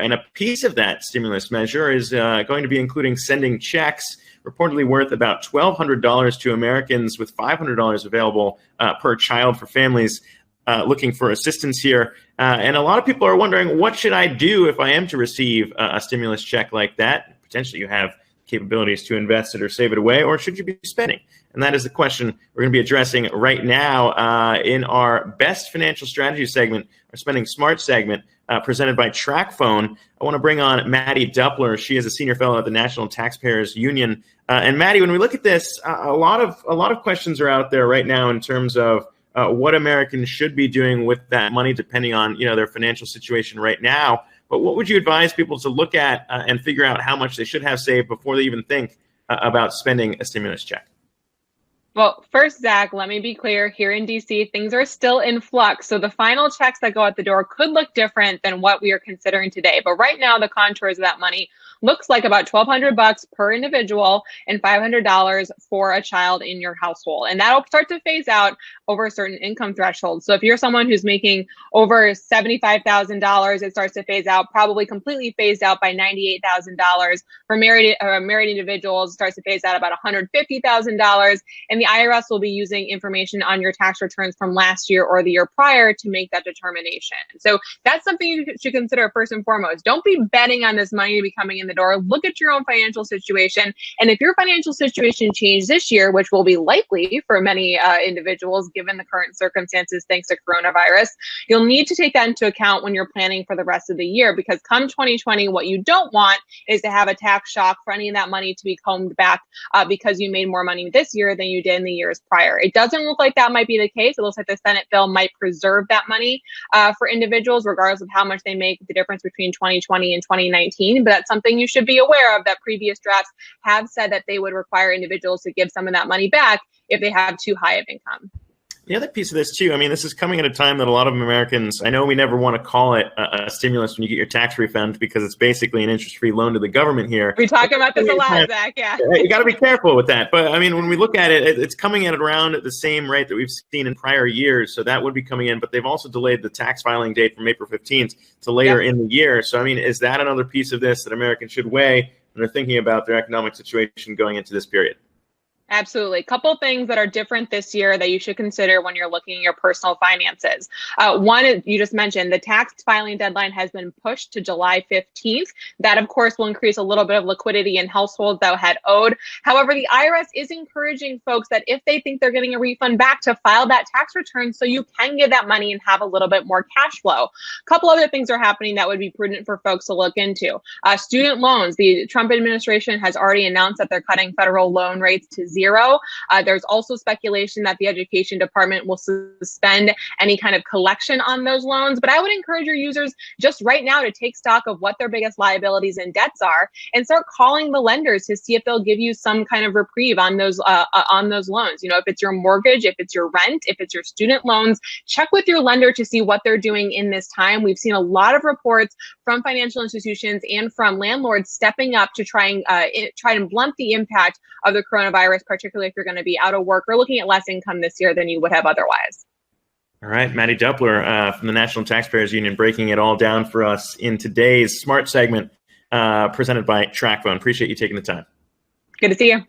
And a piece of that stimulus measure is going to be including sending checks reportedly worth about $1,200 to Americans, with $500 available per child for families looking for assistance here. And a lot of people are wondering, what should I do if I am to receive a stimulus check like that? Potentially you have capabilities to invest it or save it away, or should you be spending? And that is the question we're going to be addressing right now in our Best Financial Strategy segment, our Spending Smart segment, presented by TrackPhone. I want to bring on Mattie Duppler. She is a senior fellow at the National Taxpayers Union. And Mattie, when we look at this, a lot of questions are out there right now in terms of what Americans should be doing with that money, depending on their financial situation right now. But what would you advise people to look at and figure out how much they should have saved before they even think about spending a stimulus check? Well, first, Zach, let me be clear. Here in D.C., things are still in flux. So the final checks that go out the door could look different than what we are considering today. But right now, the contours of that money looks like about $1,200 per individual and $500 for a child in your household. And that'll start to phase out over a certain income threshold. So if you're someone who's making over $75,000, it starts to phase out, probably completely phased out by $98,000. For married individuals, it starts to phase out about $150,000. And the IRS will be using information on your tax returns from last year or the year prior to make that determination. So that's something you should consider first and foremost. Don't be betting on this money to be coming in the door. Look at your own financial situation. And if your financial situation changed this year, which will be likely for many individuals given the current circumstances thanks to coronavirus, you'll need to take that into account when you're planning for the rest of the year, because come 2020, what you don't want is to have a tax shock for any of that money to be combed back because you made more money this year than you did in the years prior. It doesn't look like that might be the case. It looks like the Senate bill might preserve that money for individuals, regardless of how much they make, the difference between 2020 and 2019. But that's something you should be aware of, that previous drafts have said that they would require individuals to give some of that money back if they have too high of income. The other piece of this, too, I mean, this is coming at a time that a lot of Americans, I know we never want to call it a stimulus when you get your tax refund because it's basically an interest-free loan to the government here. We talk about this a lot, Zach, yeah. You got to be careful with that. But, I mean, when we look at it, it's coming at around at the same rate that we've seen in prior years. So that would be coming in. But they've also delayed the tax filing date from April 15th to later in the year. So, I mean, is that another piece of this that Americans should weigh when they're thinking about their economic situation going into this period? Absolutely. A couple things that are different this year that you should consider when you're looking at your personal finances. One is, you just mentioned, the tax filing deadline has been pushed to July 15th. That, of course, will increase a little bit of liquidity in households that had owed. However, the IRS is encouraging folks that if they think they're getting a refund back, to file that tax return so you can get that money and have a little bit more cash flow. A couple other things are happening that would be prudent for folks to look into. Student loans. The Trump administration has already announced that they're cutting federal loan rates to zero. There's also speculation that the Education Department will suspend any kind of collection on those loans. But I would encourage your users just right now to take stock of what their biggest liabilities and debts are and start calling the lenders to see if they'll give you some kind of reprieve on those loans. You know, if it's your mortgage, if it's your rent, if it's your student loans, check with your lender to see what they're doing in this time. We've seen a lot of reports from financial institutions and from landlords stepping up to try and blunt the impact of the coronavirus, particularly if you're going to be out of work or looking at less income this year than you would have otherwise. All right, Mattie Duppler from the National Taxpayers Union breaking it all down for us in today's Smart segment presented by TrackPhone. Appreciate you taking the time. Good to see you.